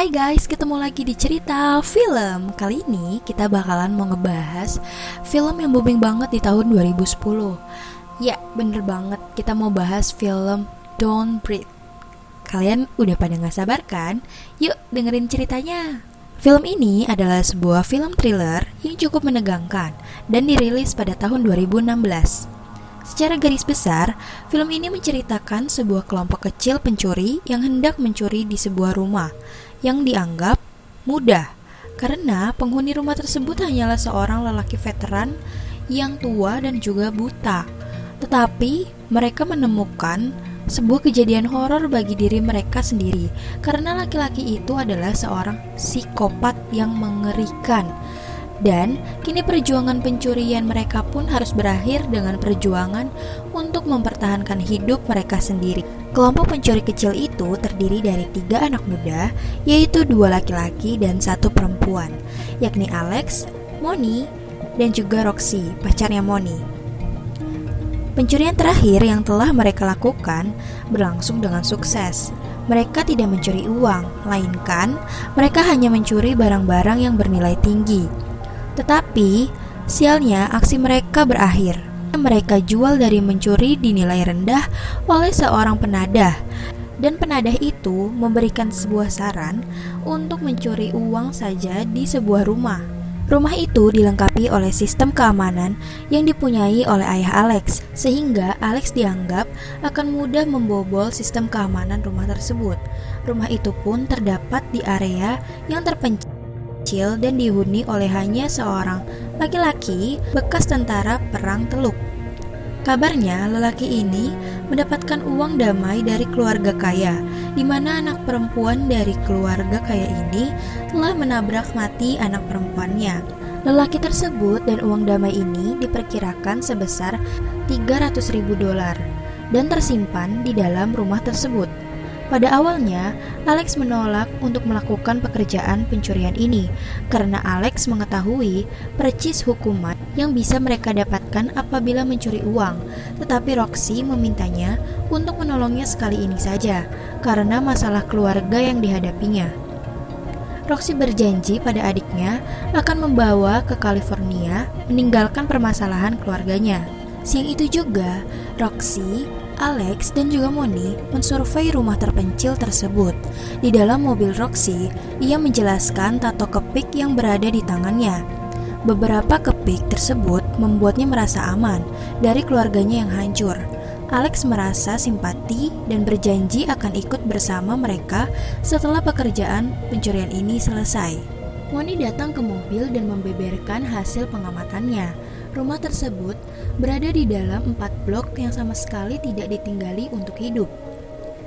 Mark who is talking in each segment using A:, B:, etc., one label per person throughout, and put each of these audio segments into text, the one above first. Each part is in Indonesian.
A: Hai guys, ketemu lagi di cerita film. Kali ini kita bakalan mau ngebahas film yang booming banget di tahun 2010. Ya, bener banget, kita mau bahas film Don't Breathe. Kalian udah pada gak sabar kan? Yuk dengerin ceritanya. Film ini adalah sebuah film thriller yang cukup menegangkan dan dirilis pada tahun 2016. Secara garis besar, film ini menceritakan sebuah kelompok kecil pencuri yang hendak mencuri di sebuah rumah yang dianggap mudah karena penghuni rumah tersebut hanyalah seorang lelaki veteran yang tua dan juga buta. Tetapi mereka menemukan sebuah kejadian horor bagi diri mereka sendiri karena laki-laki itu adalah seorang psikopat yang mengerikan. Dan kini perjuangan pencurian mereka pun harus berakhir dengan perjuangan untuk mempertahankan hidup mereka sendiri. Kelompok pencuri kecil itu terdiri dari 3 anak muda, yaitu 2 laki-laki dan 1 perempuan, yakni Alex, Moni, dan juga Roxy, pacarnya Moni. Pencurian terakhir yang telah mereka lakukan berlangsung dengan sukses. Mereka tidak mencuri uang, melainkan mereka hanya mencuri barang-barang yang bernilai tinggi. Tetapi, sialnya aksi mereka berakhir. Mereka jual dari mencuri dinilai rendah oleh seorang penadah. Dan penadah itu memberikan sebuah saran untuk mencuri uang saja di sebuah rumah. Rumah itu dilengkapi oleh sistem keamanan yang dipunyai oleh ayah Alex, sehingga Alex dianggap akan mudah membobol sistem keamanan rumah tersebut. Rumah itu pun terdapat di area yang terpencil dan dihuni oleh hanya seorang laki-laki bekas tentara perang Teluk. Kabarnya lelaki ini mendapatkan uang damai dari keluarga kaya, di mana anak perempuan dari keluarga kaya ini telah menabrak mati anak perempuannya. Lelaki tersebut dan uang damai ini diperkirakan sebesar $300.000 dan tersimpan di dalam rumah tersebut. Pada awalnya, Alex menolak untuk melakukan pekerjaan pencurian ini karena Alex mengetahui percis hukuman yang bisa mereka dapatkan apabila mencuri uang. Tetapi Roxy memintanya untuk menolongnya sekali ini saja karena masalah keluarga yang dihadapinya. Roxy berjanji pada adiknya akan membawa ke California meninggalkan permasalahan keluarganya. Siang itu juga, Roxy, Alex, dan juga Moni mensurvei rumah terpencil tersebut. Di dalam mobil Roxy, ia menjelaskan tato kepik yang berada di tangannya. Beberapa kepik tersebut membuatnya merasa aman dari keluarganya yang hancur. Alex merasa simpati dan berjanji akan ikut bersama mereka setelah pekerjaan pencurian ini selesai. Moni datang ke mobil dan membeberkan hasil pengamatannya. Rumah tersebut berada di dalam 4 blok yang sama sekali tidak ditinggali untuk hidup,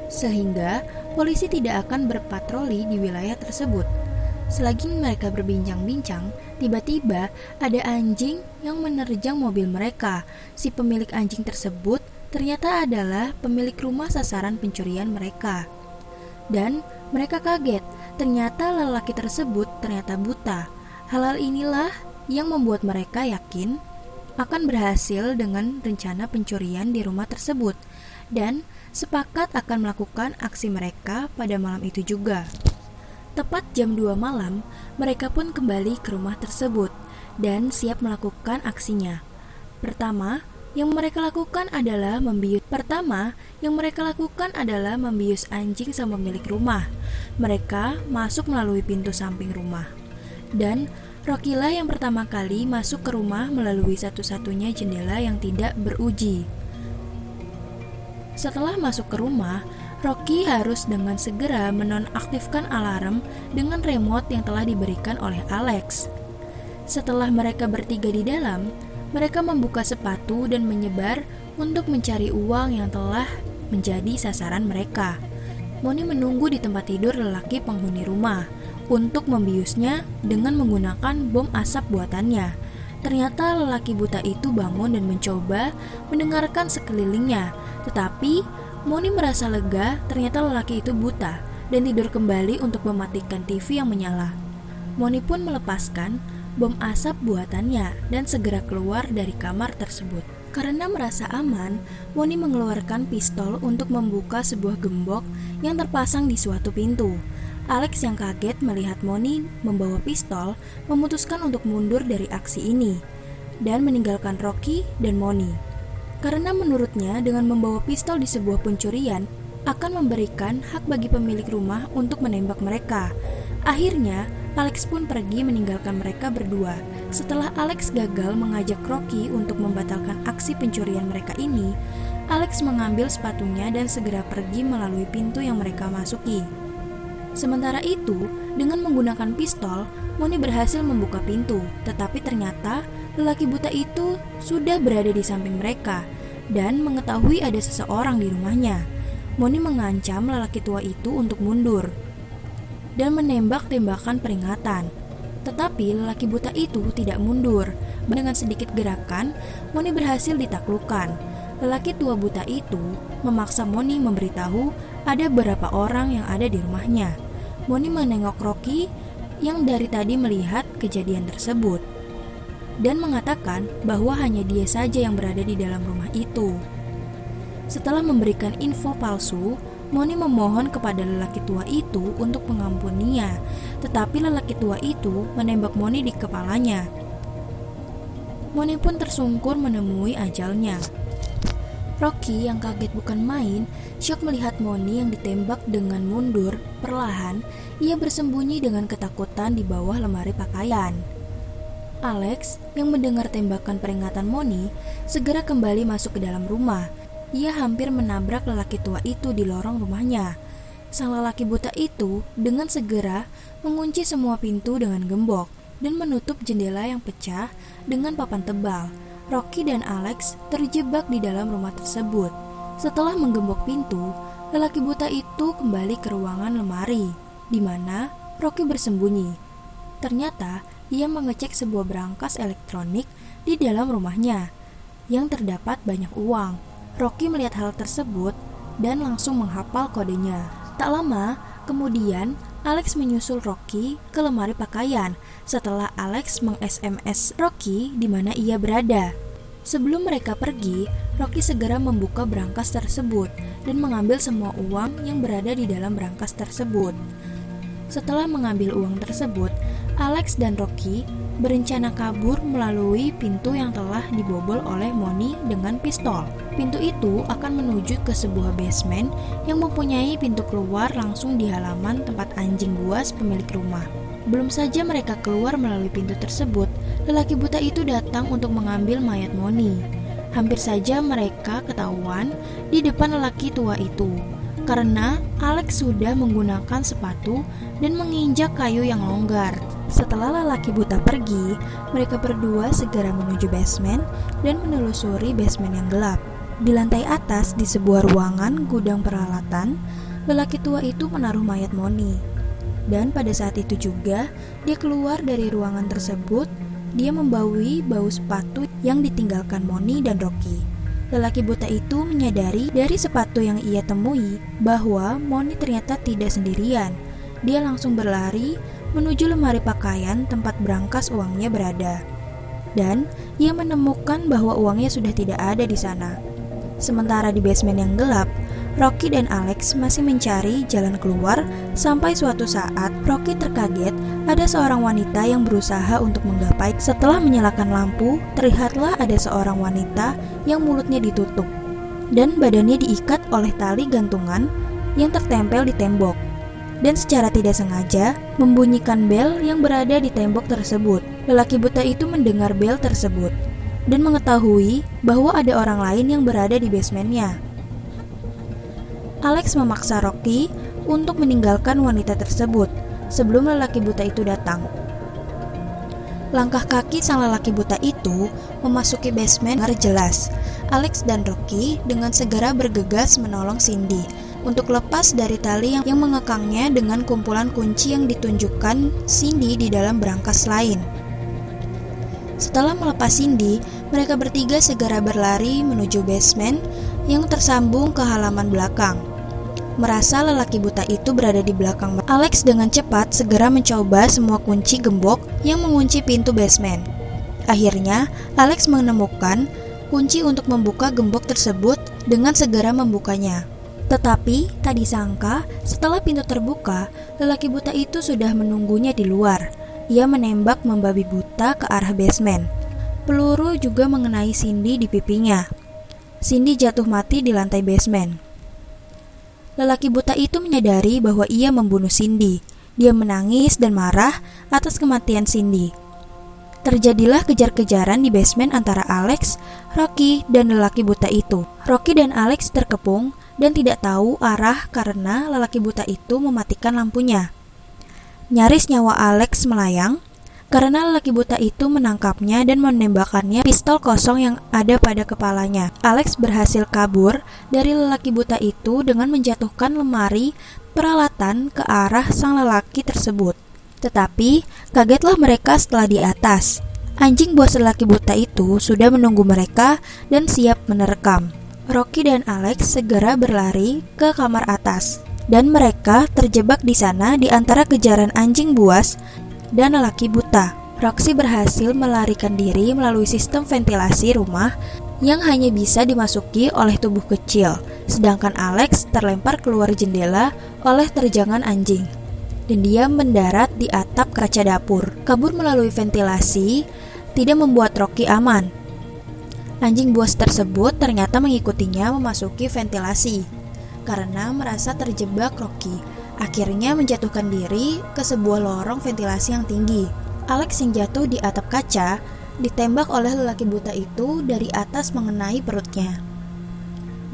A: sehingga polisi tidak akan berpatroli di wilayah tersebut. Selagi mereka berbincang-bincang, tiba-tiba ada anjing yang menerjang mobil mereka. Si pemilik anjing tersebut ternyata adalah pemilik rumah sasaran pencurian mereka. Dan mereka kaget, ternyata lelaki tersebut ternyata buta. Hal inilah yang membuat mereka yakin akan berhasil dengan rencana pencurian di rumah tersebut dan sepakat akan melakukan aksi mereka pada malam itu juga. Tepat jam 2 malam, mereka pun kembali ke rumah tersebut dan siap melakukan aksinya. Pertama yang mereka lakukan adalah membius anjing sama pemilik rumah. Mereka masuk melalui pintu samping rumah. Dan Rocky lah yang pertama kali masuk ke rumah melalui satu-satunya jendela yang tidak beruji. Setelah masuk ke rumah, Rocky harus dengan segera menonaktifkan alarm dengan remote yang telah diberikan oleh Alex. Setelah mereka bertiga di dalam, mereka membuka sepatu dan menyebar untuk mencari uang yang telah menjadi sasaran mereka. Moni menunggu di tempat tidur lelaki penghuni rumah untuk membiusnya dengan menggunakan bom asap buatannya. Ternyata lelaki buta itu bangun dan mencoba mendengarkan sekelilingnya. Tetapi Moni merasa lega, ternyata lelaki itu buta dan tidur kembali untuk mematikan TV yang menyala. Moni pun melepaskan bom asap buatannya dan segera keluar dari kamar tersebut. Karena merasa aman, Moni mengeluarkan pistol untuk membuka sebuah gembok yang terpasang di suatu pintu. Alex yang kaget melihat Moni membawa pistol memutuskan untuk mundur dari aksi ini dan meninggalkan Rocky dan Moni. Karena menurutnya dengan membawa pistol di sebuah pencurian akan memberikan hak bagi pemilik rumah untuk menembak mereka. Akhirnya, Alex pun pergi meninggalkan mereka berdua. Setelah Alex gagal mengajak Rocky untuk membatalkan aksi pencurian mereka ini, Alex mengambil sepatunya dan segera pergi melalui pintu yang mereka masuki. Sementara itu, dengan menggunakan pistol, Moni berhasil membuka pintu, tetapi ternyata lelaki buta itu sudah berada di samping mereka dan mengetahui ada seseorang di rumahnya. Moni mengancam lelaki tua itu untuk mundur dan menembak tembakan peringatan. Tetapi lelaki buta itu tidak mundur. Dengan sedikit gerakan, Moni berhasil ditaklukkan. Lelaki tua buta itu memaksa Moni memberitahu ada beberapa orang yang ada di rumahnya. Moni menengok Rocky yang dari tadi melihat kejadian tersebut dan mengatakan bahwa hanya dia saja yang berada di dalam rumah itu. Setelah memberikan info palsu, Moni memohon kepada lelaki tua itu untuk mengampuninya, tetapi lelaki tua itu menembak Moni di kepalanya. Moni pun tersungkur menemui ajalnya. Rocky yang kaget bukan main, syok melihat Moni yang ditembak dengan mundur. Perlahan, ia bersembunyi dengan ketakutan di bawah lemari pakaian. Alex yang mendengar tembakan peringatan Moni segera kembali masuk ke dalam rumah. Ia hampir menabrak lelaki tua itu di lorong rumahnya. Sang lelaki buta itu dengan segera mengunci semua pintu dengan gembok dan menutup jendela yang pecah dengan papan tebal. Rocky dan Alex terjebak di dalam rumah tersebut. Setelah menggembok pintu, lelaki buta itu kembali ke ruangan lemari, di mana Rocky bersembunyi. Ternyata, ia mengecek sebuah brankas elektronik di dalam rumahnya, yang terdapat banyak uang. Rocky melihat hal tersebut dan langsung menghafal kodenya. Tak lama, kemudian Alex menyusul Rocky ke lemari pakaian setelah Alex meng-SMS Rocky di mana ia berada. Sebelum mereka pergi, Rocky segera membuka brankas tersebut dan mengambil semua uang yang berada di dalam brankas tersebut. Setelah mengambil uang tersebut, Alex dan Rocky berencana kabur melalui pintu yang telah dibobol oleh Moni dengan pistol. Pintu itu akan menuju ke sebuah basement yang mempunyai pintu keluar langsung di halaman tempat anjing buas pemilik rumah. Belum saja mereka keluar melalui pintu tersebut, lelaki buta itu datang untuk mengambil mayat Moni. Hampir saja mereka ketahuan di depan lelaki tua itu, karena Alex sudah menggunakan sepatu dan menginjak kayu yang longgar. Setelah lelaki buta pergi, mereka berdua segera menuju basement dan menelusuri basement yang gelap. Di lantai atas, di sebuah ruangan gudang peralatan, lelaki tua itu menaruh mayat Moni. Dan pada saat itu juga, dia keluar dari ruangan tersebut. Dia membaui bau sepatu yang ditinggalkan Moni dan Rocky. Lelaki buta itu menyadari dari sepatu yang ia temui bahwa Moni ternyata tidak sendirian. Dia langsung berlari menuju lemari pakaian tempat brankas uangnya berada. Dan ia menemukan bahwa uangnya sudah tidak ada di sana. Sementara di basement yang gelap, Rocky dan Alex masih mencari jalan keluar sampai suatu saat Rocky terkaget ada seorang wanita yang berusaha untuk menggapai. Setelah menyalakan lampu, terlihatlah ada seorang wanita yang mulutnya ditutup dan badannya diikat oleh tali gantungan yang tertempel di tembok, dan secara tidak sengaja membunyikan bel yang berada di tembok tersebut. Lelaki buta itu mendengar bel tersebut dan mengetahui bahwa ada orang lain yang berada di basementnya. Alex memaksa Rocky untuk meninggalkan wanita tersebut sebelum lelaki buta itu datang. Langkah kaki sang lelaki buta itu memasuki basement dengan jelas. Alex dan Rocky dengan segera bergegas menolong Cindy untuk lepas dari tali yang mengekangnya dengan kumpulan kunci yang ditunjukkan Cindy di dalam brankas lain. Setelah melepas Cindy, mereka bertiga segera berlari menuju basement yang tersambung ke halaman belakang. Merasa lelaki buta itu berada di belakang, Alex dengan cepat segera mencoba semua kunci gembok yang mengunci pintu basement. Akhirnya, Alex menemukan kunci untuk membuka gembok tersebut dengan segera membukanya. Tetapi tak disangka, setelah pintu terbuka, lelaki buta itu sudah menunggunya di luar. Ia menembak membabi buta ke arah basement. Peluru juga mengenai Cindy di pipinya. Cindy jatuh mati di lantai basement. Lelaki buta itu menyadari bahwa ia membunuh Cindy. Dia menangis dan marah atas kematian Cindy. Terjadilah kejar-kejaran di basement antara Alex, Rocky, dan lelaki buta itu. Rocky dan Alex terkepung dan tidak tahu arah karena lelaki buta itu mematikan lampunya. Nyaris nyawa Alex melayang karena lelaki buta itu menangkapnya dan menembakkannya pistol kosong yang ada pada kepalanya. Alex berhasil kabur dari lelaki buta itu dengan menjatuhkan lemari peralatan ke arah sang lelaki tersebut. Tetapi, kagetlah mereka setelah di atas. Anjing buas lelaki buta itu sudah menunggu mereka dan siap menerkam. Rocky dan Alex segera berlari ke kamar atas, dan mereka terjebak di sana di antara kejaran anjing buas dan lelaki buta. Roxy berhasil melarikan diri melalui sistem ventilasi rumah yang hanya bisa dimasuki oleh tubuh kecil, sedangkan Alex terlempar keluar jendela oleh terjangan anjing. Dan dia mendarat di atap kaca dapur. Kabur melalui ventilasi tidak membuat Rocky aman. Anjing buas tersebut ternyata mengikutinya memasuki ventilasi. Karena merasa terjebak, Rocky akhirnya menjatuhkan diri ke sebuah lorong ventilasi yang tinggi. Alex yang jatuh di atap kaca ditembak oleh lelaki buta itu dari atas mengenai perutnya.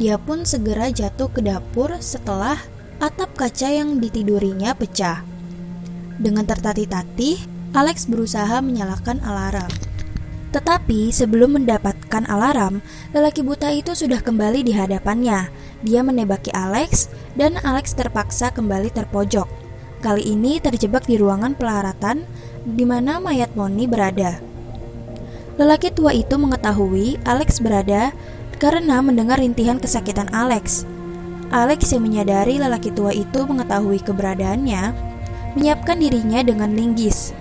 A: Dia pun segera jatuh ke dapur setelah atap kaca yang ditidurinya pecah. Dengan tertatih-tatih, Alex berusaha menyalakan alarm. Tetapi sebelum mendapatkan alarm, lelaki buta itu sudah kembali di hadapannya. Dia menembaki Alex, dan Alex terpaksa kembali terpojok. Kali ini terjebak di ruangan pelaratan di mana mayat Moni berada. Lelaki tua itu mengetahui Alex berada karena mendengar rintihan kesakitan Alex. Alex yang menyadari lelaki tua itu mengetahui keberadaannya, menyiapkan dirinya dengan linggis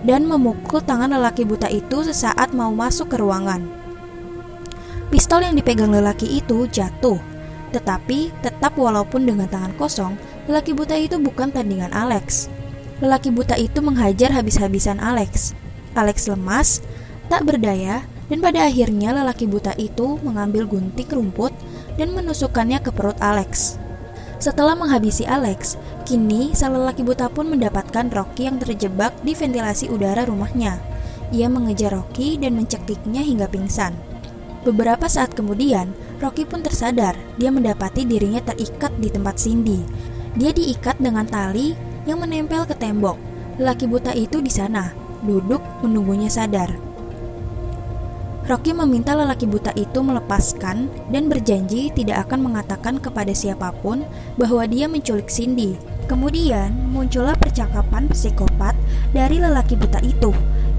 A: dan memukul tangan lelaki buta itu sesaat mau masuk ke ruangan. Pistol yang dipegang lelaki itu jatuh, tetapi tetap walaupun dengan tangan kosong, lelaki buta itu bukan tandingan Alex. Lelaki buta itu menghajar habis-habisan Alex. Alex lemas, tak berdaya, dan pada akhirnya lelaki buta itu mengambil gunting rumput dan menusukkannya ke perut Alex. Setelah menghabisi Alex, kini sang lelaki buta pun mendapatkan Rocky yang terjebak di ventilasi udara rumahnya. Ia mengejar Rocky dan mencekiknya hingga pingsan. Beberapa saat kemudian, Rocky pun tersadar. Dia mendapati dirinya terikat di tempat Cindy. Dia diikat dengan tali yang menempel ke tembok. Lelaki buta itu di sana, duduk menunggunya sadar. Rocky meminta lelaki buta itu melepaskan dan berjanji tidak akan mengatakan kepada siapapun bahwa dia menculik Cindy. Kemudian muncullah percakapan psikopat dari lelaki buta itu.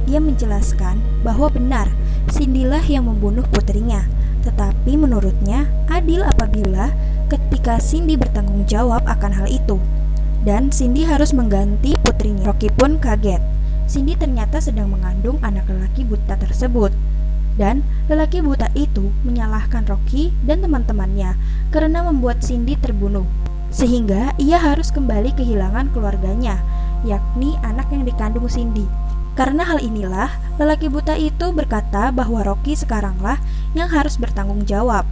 A: Dia menjelaskan bahwa benar, Cindy-lah yang membunuh putrinya. Tetapi menurutnya adil apabila ketika Cindy bertanggung jawab akan hal itu. Dan Cindy harus mengganti putrinya. Rocky pun kaget. Cindy ternyata sedang mengandung anak lelaki buta tersebut. Dan lelaki buta itu menyalahkan Rocky dan teman-temannya karena membuat Cindy terbunuh. Sehingga ia harus kembali kehilangan keluarganya, yakni anak yang dikandung Cindy. Karena hal inilah, lelaki buta itu berkata bahwa Rocky sekaranglah yang harus bertanggung jawab.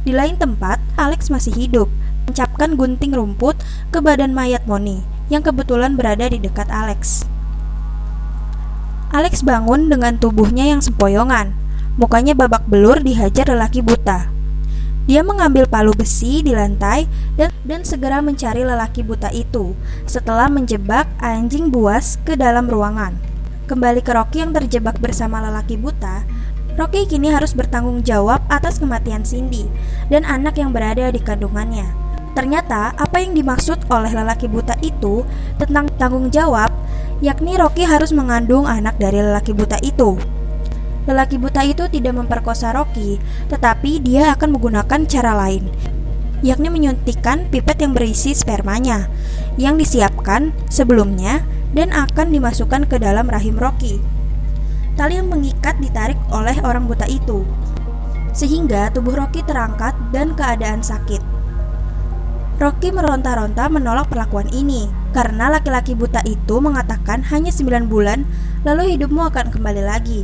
A: Di lain tempat, Alex masih hidup, mencapkan gunting rumput ke badan mayat Moni, yang kebetulan berada di dekat Alex. Alex bangun dengan tubuhnya yang sempoyongan. Mukanya babak belur dihajar lelaki buta. Dia mengambil palu besi di lantai dan segera mencari lelaki buta itu setelah menjebak anjing buas ke dalam ruangan. Kembali ke Rocky yang terjebak bersama lelaki buta, Rocky kini harus bertanggung jawab atas kematian Cindy dan anak yang berada di kandungannya. Ternyata apa yang dimaksud oleh lelaki buta itu tentang tanggung jawab, yakni Rocky harus mengandung anak dari lelaki buta itu. Lelaki buta itu tidak memperkosa Rocky, tetapi dia akan menggunakan cara lain, yakni menyuntikkan pipet yang berisi spermanya, yang disiapkan sebelumnya dan akan dimasukkan ke dalam rahim Rocky. Tali yang mengikat ditarik oleh orang buta itu, sehingga tubuh Rocky terangkat dan keadaan sakit.
B: Rocky meronta-ronta menolak perlakuan ini karena laki-laki buta itu mengatakan hanya 9 bulan lalu hidupmu akan kembali lagi.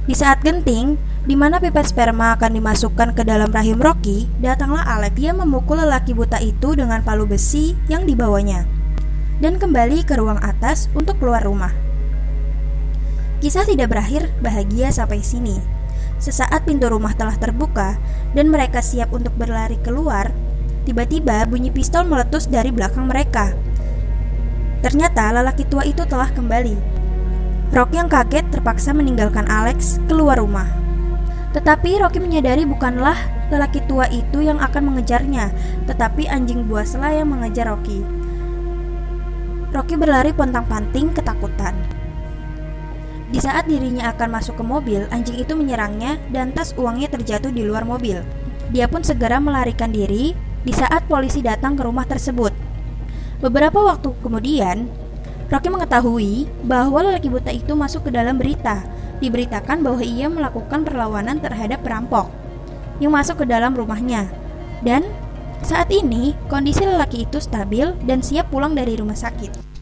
B: Di saat genting, di mana pipet sperma akan dimasukkan ke dalam rahim Rocky, datanglah Alex. Dia memukul lelaki buta itu dengan palu besi yang dibawanya dan kembali ke ruang atas untuk keluar rumah. Kisah tidak berakhir bahagia sampai sini. Sesaat pintu rumah telah terbuka dan mereka siap untuk berlari keluar, tiba-tiba bunyi pistol meletus dari belakang mereka. Ternyata lelaki tua itu telah kembali. Rocky yang kaget terpaksa meninggalkan Alex keluar rumah. Tetapi Rocky menyadari bukanlah lelaki tua itu yang akan mengejarnya, tetapi anjing buah sela yang mengejar Rocky. Rocky berlari pontang-panting ketakutan. Di saat dirinya akan masuk ke mobil, anjing itu menyerangnya dan tas uangnya terjatuh di luar mobil. Dia pun segera melarikan diri di saat polisi datang ke rumah tersebut. Beberapa waktu kemudian, Rocky mengetahui bahwa lelaki buta itu masuk ke dalam berita. Diberitakan bahwa ia melakukan perlawanan terhadap perampok yang masuk ke dalam rumahnya. Dan saat ini kondisi lelaki itu stabil dan siap pulang dari rumah sakit.